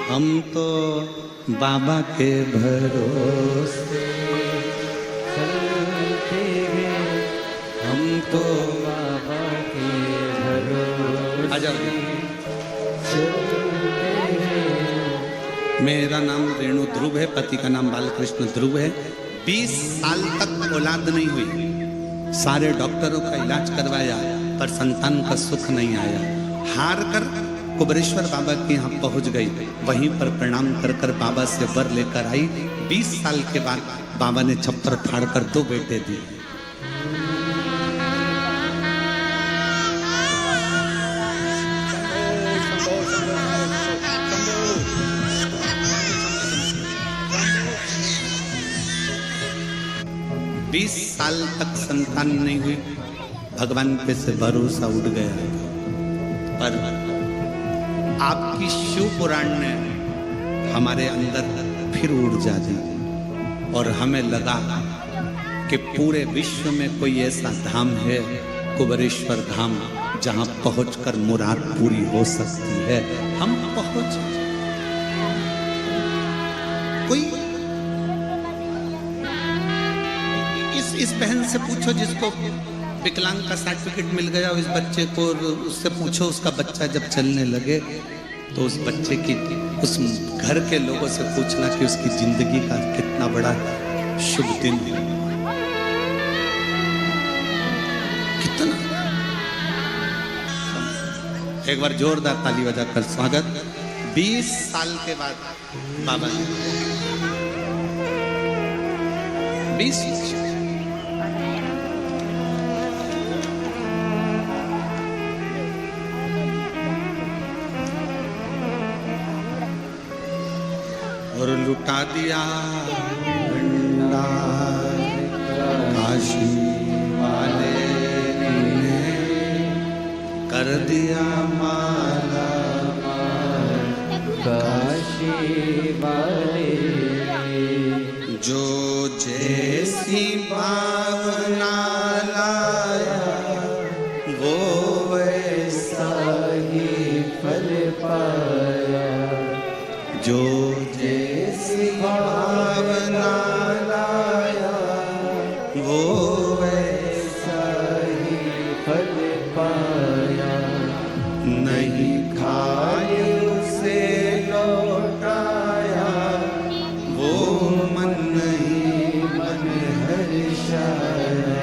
हम तो बाबा के भरोसे चलते हैं, हम तो बाबा के भरोसे आ जाओ। मेरा नाम रेणु ध्रुव है, पति का नाम बालकृष्ण ध्रुव है। 20 साल तक औलाद नहीं हुई, सारे डॉक्टरों का इलाज करवाया पर संतान का सुख नहीं आया। हार कर कुबरेश्वर बाबा के यहाँ पहुंच गई, वहीं पर प्रणाम कर कर बाबा से वर लेकर आई। 20 साल के बाद बाबा ने छप्पर फाड़ कर 2 बेटे दिए। बीस साल तक संतान नहीं हुई, भगवान पे से भरोसा उठ गया। पर आपकी शिव पुराण ने हमारे अंदर फिर ऊर्जा दी और हमें लगा कि पूरे विश्व में कोई ऐसा धाम है, कुबरेश्वर धाम, जहां पहुंचकर मुराद पूरी हो सकती है। हम पहुंच कोई इस बहन से पूछो जिसको विकलांग का सर्टिफिकेट मिल गया, इस बच्चे को उससे पूछो, उसका बच्चा जब चलने लगे तो उस बच्चे की, उस घर के लोगों से पूछना कि उसकी जिंदगी का कितना बड़ा शुभ दिन है। कितना, एक बार जोरदार ताली बजाकर स्वागत। 20 साल के बाद बाबा ने 20 और लुटा दिया भंडार काशी वाले ने, कर दिया माला काशी वाले, जो जैसी भावना लाया वो वैसा ही फल पाया, जो जैसी भावना लाया वो वैसा ही फल पाया, नहीं खाए उसे लौटाया, वो मन नहीं मन हर्षाया,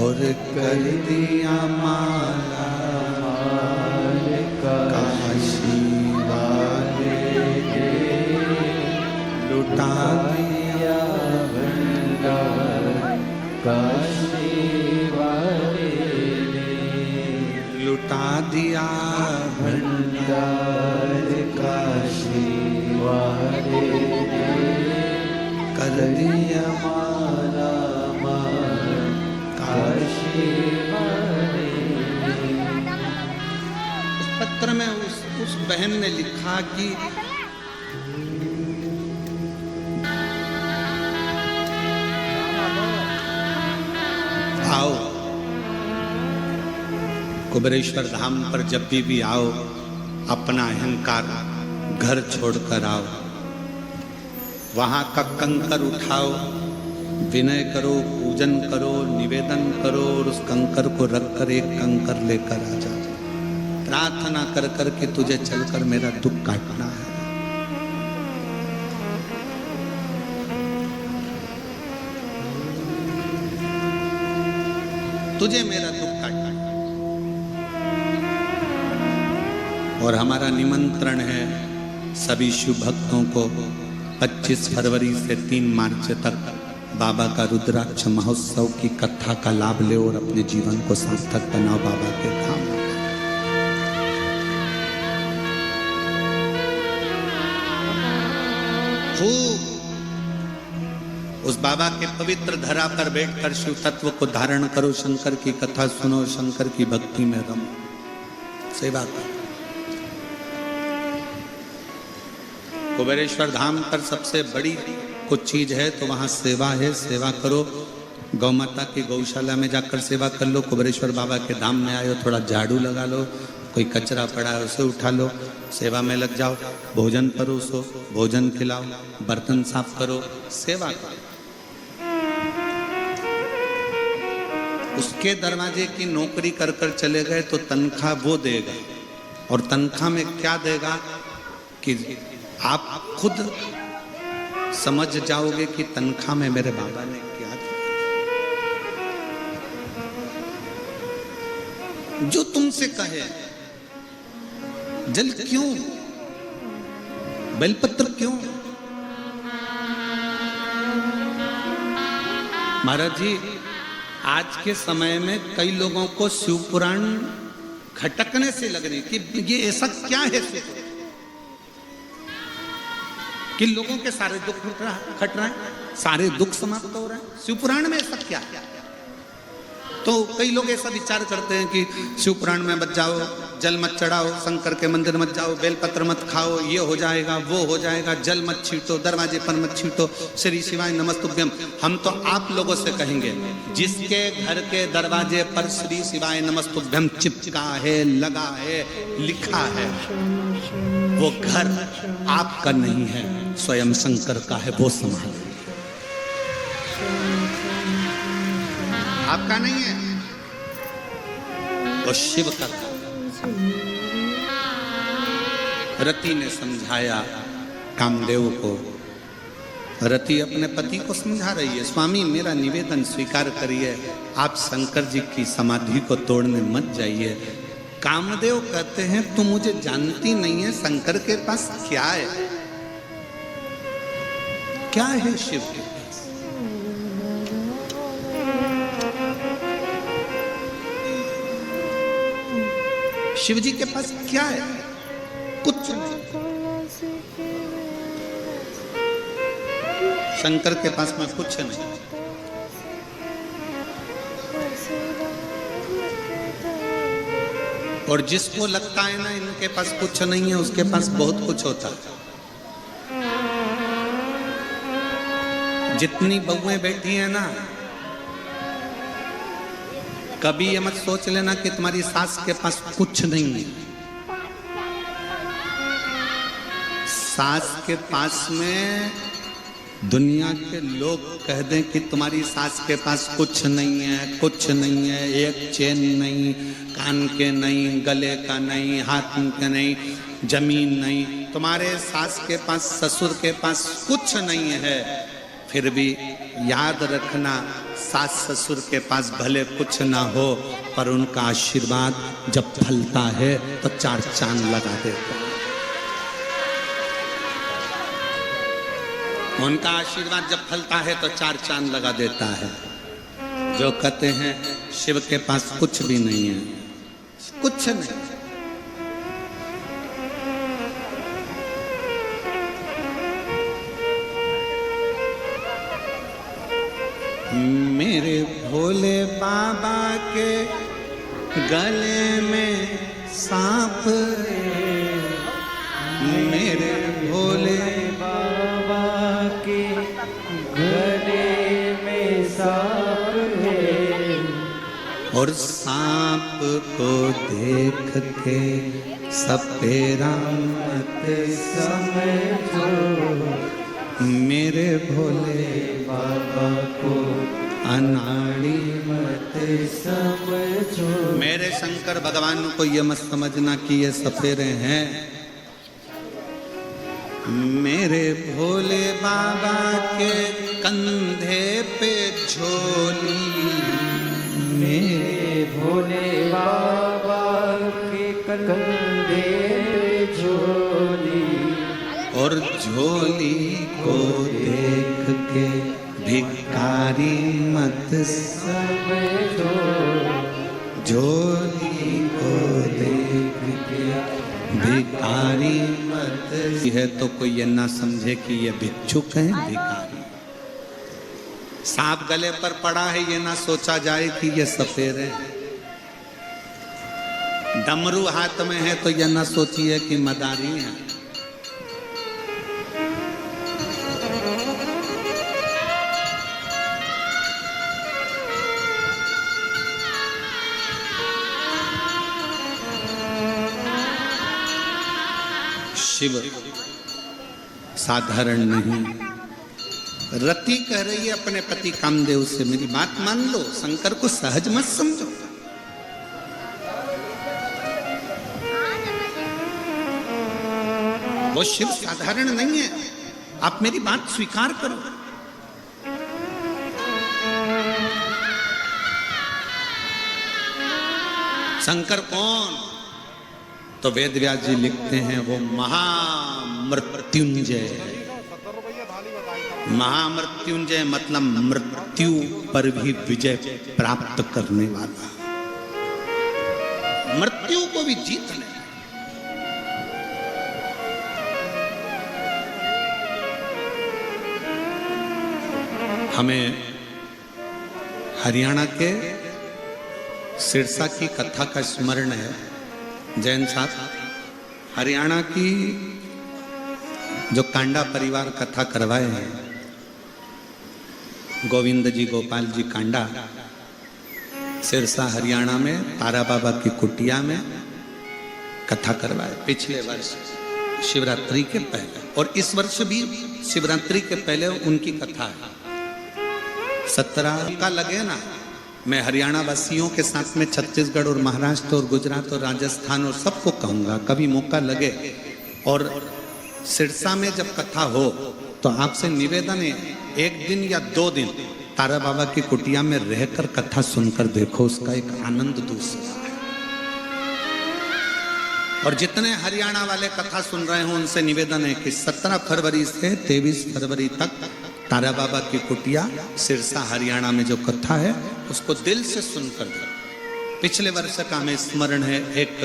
और कर दिया माला काशी लुटा दिया भंडार काशी वाले ने, लुटा दिया भंडार काशी वाले ने, कर दिया माला माल काशी वाले ने। उस पत्र में उस बहन ने लिखा कि आओ कुबरेश्वर धाम पर जब भी आओ, अपना अहंकार घर छोड़कर आओ, वहां का कंकर उठाओ, विनय करो, पूजन करो, निवेदन करो, और उस कंकर को रखकर एक कंकर लेकर आ जाओ। प्रार्थना कर कर के तुझे चलकर मेरा दुख काटना है। तुझे मेरा दुख काटना है। और हमारा निमंत्रण है सभी शिव भक्तों को 25 फरवरी से 3 मार्च तक बाबा का रुद्राक्ष महोत्सव की कथा का लाभ ले और अपने जीवन को सार्थक बनाओ बाबा के धाम। उस बाबा के पवित्र धरा पर बैठकर शिव तत्व को धारण करो, शंकर की कथा सुनो, शंकर की भक्ति में रमो, सेवा करो। कुबेरेश्वर धाम पर सबसे बड़ी कुछ चीज है तो वहां सेवा है, सेवा करो। गौ माता की गौशाला में जाकर सेवा कर लो। कुबेरेश्वर बाबा के धाम में आए हो, थोड़ा झाड़ू लगा लो। कोई कचरा पड़ा है उसे उठा लो, सेवा में लग जाओ, भोजन परोसो, भोजन खिलाओ, बर्तन साफ करो, सेवा करो। उसके दरवाजे की नौकरी कर कर चले गए तो तनख्वाह वो देगा, और तनख्वाह में क्या देगा कि आप खुद समझ जाओगे कि तनख्वाह में मेरे बाबा ने क्या दिया। जो तुमसे कहे जल क्यों, बेलपत्र क्यों? महाराज जी, आज के समय में कई लोगों को शिव पुराण खटकने से लग रही कि ये ऐसा क्या है कि लोगों के सारे दुख खट रहे हैं, सारे दुख समाप्त हो रहे हैं। शिव पुराण में ऐसा क्या? तो कई लोग ऐसा विचार करते हैं कि शिव पुराण में मत जाओ, जल मत चढ़ाओ, शंकर के मंदिर मत जाओ, बेलपत्र मत खाओ, ये हो जाएगा वो हो जाएगा, जल मत छींटो, दरवाजे पर मत छींटो, श्री शिवाय नमस्तुभ्यम। हम तो आप लोगों से कहेंगे, जिसके घर के दरवाजे पर श्री शिवाय नमस्तुभ्यम चिपका है, लगा है, लिखा है, वो घर आपका नहीं है, स्वयं शंकर का है, वो संभाल। आपका नहीं है, वो शिव का। रति ने समझाया कामदेव को, रति अपने पति को समझा रही है, स्वामी मेरा निवेदन स्वीकार करिए, आप शंकर जी की समाधि को तोड़ने मत जाइए। कामदेव कहते हैं तुम मुझे जानती नहीं है, शंकर के पास क्या है? क्या है शिव के पास? शिव जी के पास क्या है? कुछ नहीं। शंकर के पास में कुछ नहीं। और जिसको लगता है ना इनके पास कुछ नहीं है, उसके पास बहुत कुछ होता है। जितनी बहुएं बैठी हैं ना, कभी ये मत सोच लेना कि तुम्हारी सास के पास कुछ नहीं है। सास के पास में दुनिया के लोग कह दें कि तुम्हारी सास के पास कुछ नहीं है, कुछ नहीं है, एक चेन नहीं, कान के नहीं, गले का नहीं, हाथ के नहीं, जमीन नहीं, तुम्हारे सास के पास, ससुर के पास कुछ नहीं है, फिर भी याद रखना, सास ससुर के पास भले कुछ ना हो, पर उनका आशीर्वाद जब फलता है तो चार चांद लगा देता है। उनका आशीर्वाद जब फलता है तो चार चांद लगा देता है। जो कहते हैं शिव के पास कुछ भी नहीं है, कुछ नहीं। मेरे भोले बाबा के गले में सांप है, मेरे भोले बाबा के गले में सांप है, और सांप को देख के सपेरा मत समझो, मेरे भोले बाबा को अनाड़ी मत समझो। मेरे शंकर भगवान को ये मत समझना कि ये सफेरे हैं। मेरे भोले बाबा के कंधे पे झोली, मेरे भोले बाबा के कंधे पे झोली, और झोली को देख के भिखारी मत समझो, झोली को देख के भिखारी मत है, तो कोई ये ना समझे कि ये भिक्षुक है, भिखारी। सांप गले पर पड़ा है, ये ना सोचा जाए कि ये सफेद है। डमरू हाथ में है तो ये ना सोचिए कि मदारी है। शिव साधारण नहीं। रति कह रही है अपने पति कामदेव से, मेरी बात मान लो, शंकर को सहज मत समझो। वो शिव साधारण नहीं है, आप मेरी बात स्वीकार करो। शंकर कौन? तो वेद व्यास जी लिखते हैं वो महामृत्युंजय। महामृत्युंजय मतलब मृत्यु पर भी विजय प्राप्त करने वाला, मृत्यु को भी जीत ले। हमें हरियाणा के सिरसा की कथा का स्मरण है। जैन साहब, हरियाणा की जो कांडा परिवार कथा करवाए हैं, गोविंद जी गोपाल जी कांडा, सिरसा हरियाणा में तारा बाबा की कुटिया में कथा करवाए पिछले वर्ष शिवरात्रि के पहले, और इस वर्ष भी शिवरात्रि के पहले उनकी कथा है। 17 का लगे ना, मैं हरियाणा वासियों के साथ में छत्तीसगढ़ और महाराष्ट्र और गुजरात और राजस्थान और सबको कहूँगा, कभी मौका लगे और सिरसा में जब कथा हो तो आपसे निवेदन है, 1 दिन या 2 दिन तारा बाबा की कुटिया में रहकर कथा सुनकर देखो, उसका एक आनंद दूसरा है। और जितने हरियाणा वाले कथा सुन रहे हो उनसे निवेदन है कि 17 फरवरी से 23 फरवरी तक तारा बाबा की कुटिया सिरसा हरियाणा में जो कथा है उसको दिल से सुनकर दो। पिछले वर्ष का हमें स्मरण है, एक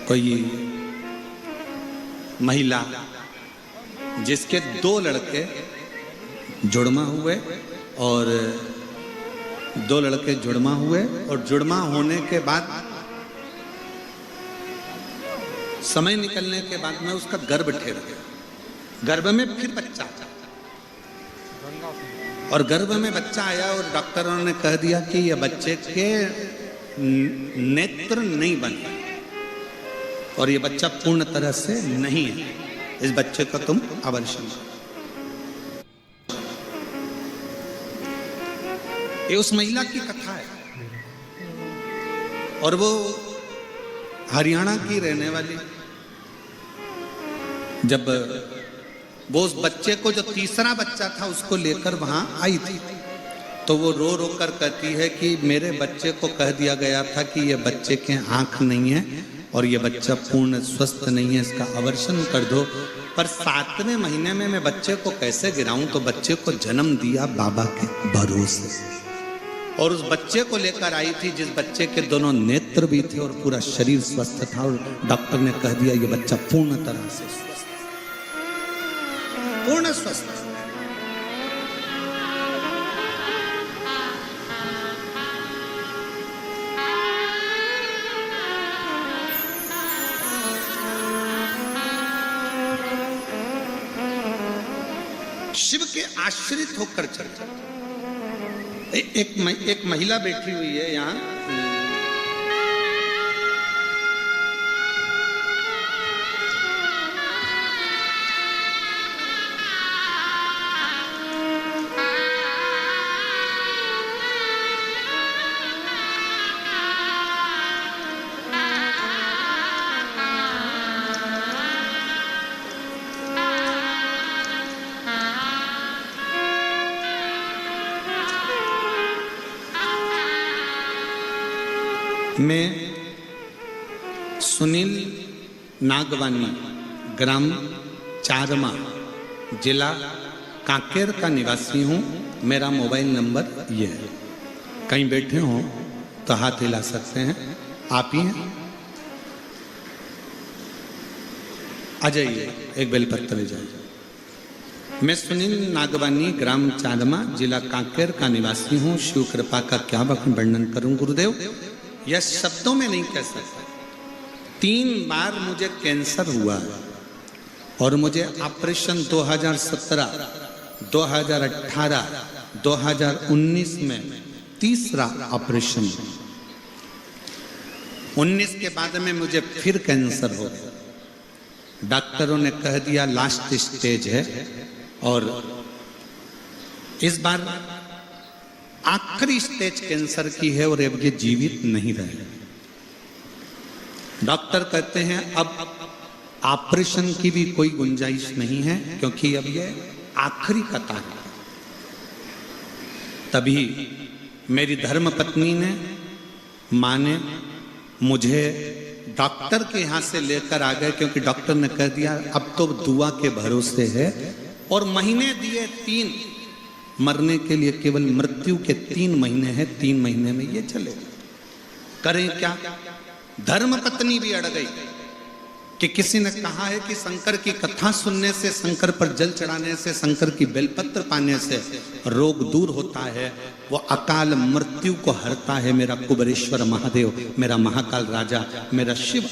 कोई महिला जिसके 2 लड़के जुड़मा हुए और 2 लड़के जुड़मा हुए और जुड़मा होने के बाद समय निकलने के बाद में उसका गर्भ ठहर गया, गर्भ में फिर बच्चा, और गर्भ में बच्चा आया और डॉक्टरों ने कह दिया कि ये बच्चे के नेत्र नहीं बने और ये बच्चा पूर्ण तरह से नहीं है, इस बच्चे का तुम अबॉर्शन। ये उस महिला की कथा है और वो हरियाणा की रहने वाली, जब वो उस बच्चे को, जो तीसरा बच्चा था, उसको लेकर वहां आई थी तो वो रो रो कर कहती है कि मेरे बच्चे को कह दिया गया था कि ये बच्चे के आंख नहीं है और ये बच्चा पूर्ण स्वस्थ नहीं है, इसका अबॉर्शन कर दो। पर 7वें महीने में मैं बच्चे को कैसे गिराऊं, तो बच्चे को जन्म दिया बाबा के भरोसे, और उस बच्चे को लेकर आई थी जिस बच्चे के दोनों नेत्र भी थे और पूरा शरीर स्वस्थ था, और डॉक्टर ने कह दिया ये बच्चा पूर्ण तरह से स्वस्थ, पूर्ण स्वस्थ। शिव के आश्रित होकर चल। एक महिला बैठी हुई है यहाँ, मैं सुनील नागवानी, ग्राम चारमा, जिला कांकेर का निवासी हूँ। मेरा मोबाइल नंबर ये है, कहीं बैठे हो तो हाथ हिला सकते हैं, आप ही हैं, आ जाइए, एक बेलपत्र ले जाइए। मैं सुनील नागवानी, ग्राम चारमा, जिला कांकेर का निवासी हूँ। शिव कृपा का क्या वर्णन करूं गुरुदेव, यह शब्दों में नहीं कह सकता। 3 बार मुझे कैंसर हुआ और मुझे ऑपरेशन 2017, 2018, 2019 में तीसरा ऑपरेशन। 19 के बाद में मुझे फिर कैंसर हो गया। डॉक्टरों ने कह दिया लास्ट स्टेज है और इस बार आखिरी स्टेज कैंसर की है और अब ये जीवित नहीं रहे। डॉक्टर कहते हैं अब ऑपरेशन की भी कोई गुंजाइश नहीं है क्योंकि अब ये आखिरी कतार है। तभी मेरी धर्म पत्नी ने, मां ने मुझे डॉक्टर के यहां से लेकर आ गए क्योंकि डॉक्टर ने कह दिया अब तो दुआ के भरोसे है। और महीने दिए 3, मरने के लिए केवल मृत्यु के 3 महीने हैं, 3 महीने में ये चले। करें क्या? धर्म पत्नी भी अड़ गई कि किसी ने कहा है कि शंकर की कथा सुनने से, शंकर पर जल चढ़ाने से, शंकर की बेलपत्र पाने से रोग दूर होता है, वो अकाल मृत्यु को हरता है मेरा कुबेरेश्वर महादेव, मेरा महाकाल राजा, मेरा शिव।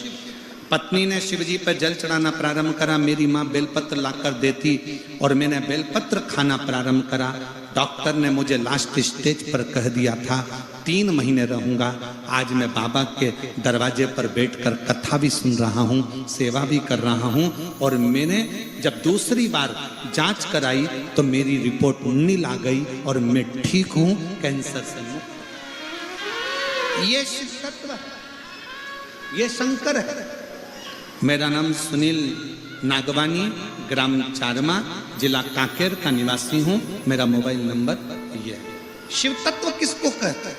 पत्नी ने शिव जी पर जल चढ़ाना प्रारंभ करा, मेरी माँ बेलपत्र लाकर देती और मैंने बेलपत्र खाना प्रारंभ करा। डॉक्टर ने मुझे लास्ट स्टेज पर कह दिया था 3 महीने रहूंगा। आज मैं बाबा के दरवाजे पर बैठकर कथा भी सुन रहा हूँ, सेवा भी कर रहा हूँ। और मैंने जब दूसरी बार जांच कराई तो मेरी रिपोर्ट नील आ गई और मैं ठीक हूँ, कैंसर से मुक्त। ये शिव तत्व है, ये शंकर है। मेरा नाम सुनील नागवानी, ग्राम चारमा, जिला कांकेर का निवासी हूं। मेरा मोबाइल नंबर ये है। शिव तत्व किसको कहते हैं?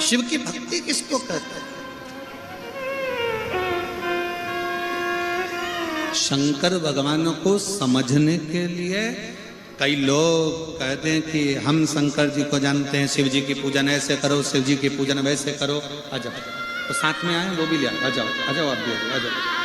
शिव की भक्ति किसको कहते हैं? शंकर भगवान को समझने के लिए कई लोग कहते हैं कि हम शंकर जी को जानते हैं, शिव जी की पूजन ऐसे करो, शिव जी की पूजन वैसे करो। आ जाओ, तो साथ में आए वो भी लिया। आ जाओ, आ जाओ, आप भी आ जाओ।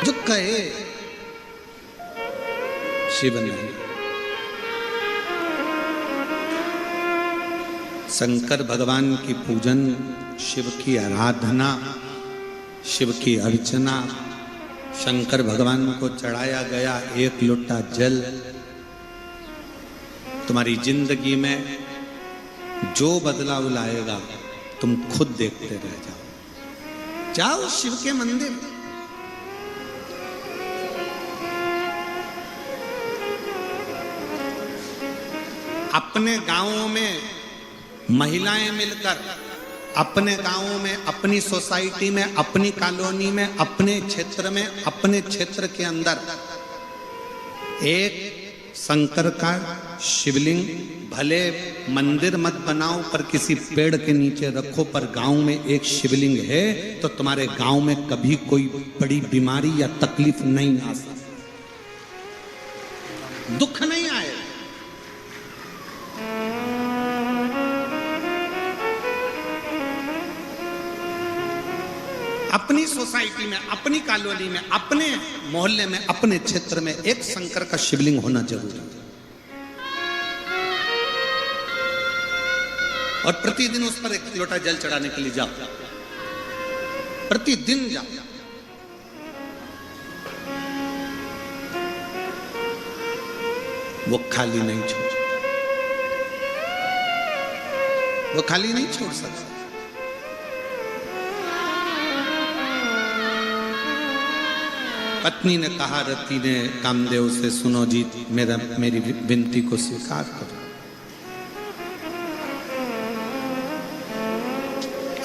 जो कहे शिव नहीं। शंकर भगवान की पूजन, शिव की आराधना, शिव की अर्चना, शंकर भगवान को चढ़ाया गया 1 लोटा जल तुम्हारी जिंदगी में जो बदलाव लाएगा तुम खुद देखते रह जाओ। जाओ शिव के मंदिर, अपने गांवों में महिलाएं मिलकर, अपने गांवों में, अपनी सोसाइटी में, अपनी कॉलोनी में, अपने क्षेत्र में, अपने क्षेत्र के अंदर एक शंकर का शिवलिंग, भले मंदिर मत बनाओ पर किसी पेड़ के नीचे रखो, पर गांव में एक शिवलिंग है तो तुम्हारे गांव में कभी कोई बड़ी बीमारी या तकलीफ नहीं आ सकती, दुख नहीं आए। अपनी सोसाइटी में, अपनी कॉलोनी में, अपने मोहल्ले में, अपने क्षेत्र में एक शंकर का शिवलिंग होना जरूरी है। और प्रतिदिन उस पर 1 लोटा जल चढ़ाने के लिए जाओ, प्रतिदिन जाओ। वो खाली नहीं छोड़, वो खाली नहीं छोड़ सकता। पत्नी ने कहा, रति ने कामदेव से, सुनो जी मेरी विनती को स्वीकार करो।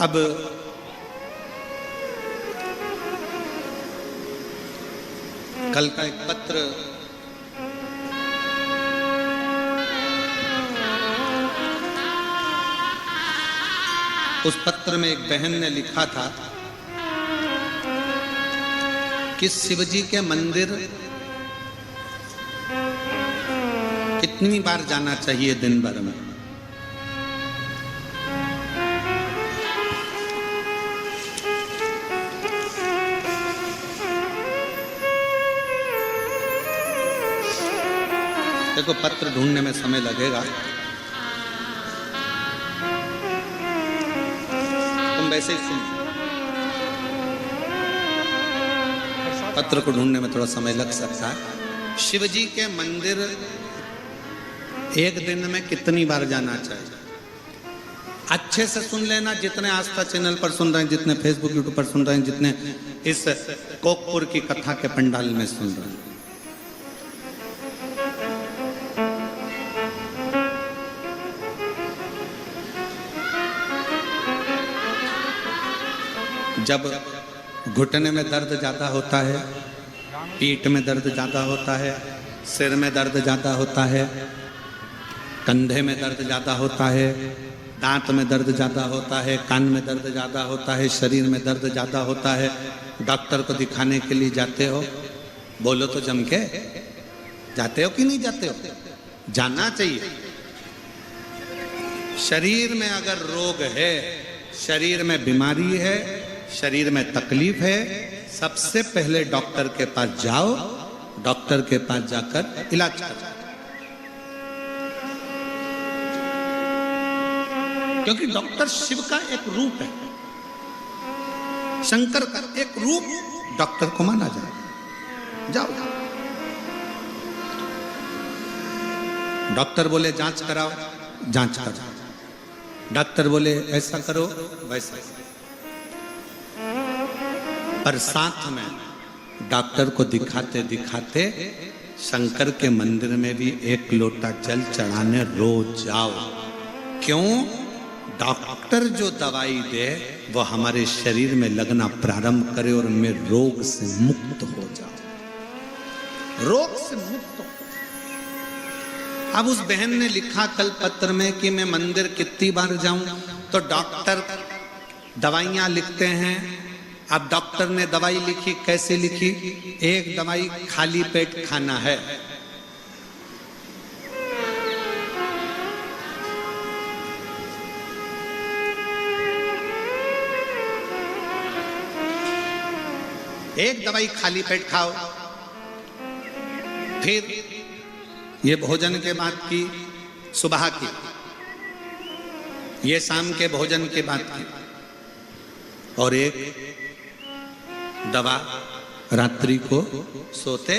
अब कल का एक पत्र उस पत्र में एक बहन ने लिखा था कि शिवजी के मंदिर कितनी बार जाना चाहिए दिन भर में। देखो, पत्र ढूंढने में समय लगेगा, तुम वैसे ही सुन। पत्र को ढूंढने में थोड़ा समय लग सकता है। शिवजी के मंदिर एक दिन में कितनी बार जाना चाहिए? अच्छे से सुन लेना, जितने आस्था चैनल पर सुन रहे हैं, जितने फेसबुक यूट्यूब पर सुन रहे हैं, जितने इस कोकपुर की कथा के पंडाल में सुन रहे हैं। जब घुटने में दर्द ज़्यादा होता है, पीठ में दर्द ज़्यादा होता है, सिर में दर्द ज़्यादा होता है, कंधे में दर्द ज़्यादा होता है, दांत में दर्द ज़्यादा होता है, कान में दर्द ज़्यादा होता है, शरीर में दर्द ज़्यादा होता है, डॉक्टर को दिखाने के लिए जाते हो? बोलो तो जम के, जाते हो कि नहीं जाते हो? जाना चाहिए। शरीर में अगर रोग है, शरीर में बीमारी है, शरीर में तकलीफ है, सबसे पहले डॉक्टर के पास जाओ, डॉक्टर के पास जाकर इलाज करो। क्योंकि डॉक्टर शिव का एक रूप है, शंकर का एक रूप डॉक्टर को माना जाए। जाओ, डॉक्टर बोले जांच कराओ, जांच करो। डॉक्टर बोले ऐसा करो, वैसा। पर साथ में डॉक्टर को दिखाते दिखाते शंकर के मंदिर में भी एक लोटा जल चढ़ाने रोज जाओ। क्यों? डॉक्टर जो दवाई दे वो हमारे शरीर में लगना प्रारंभ करे और मैं रोग से मुक्त हो जाऊं, रोग से मुक्त हो। अब उस बहन ने लिखा कल पत्र में कि मैं मंदिर कितनी बार जाऊं, तो डॉक्टर दवाइयां लिखते हैं। अब डॉक्टर ने दवाई लिखी, कैसे लिखी? एक दवाई खाली पेट खाना है, एक दवाई खाली पेट खाओ। फिर ये भोजन के बाद की, सुबह की, ये शाम के भोजन के बाद की, और एक दवा रात्रि को सोते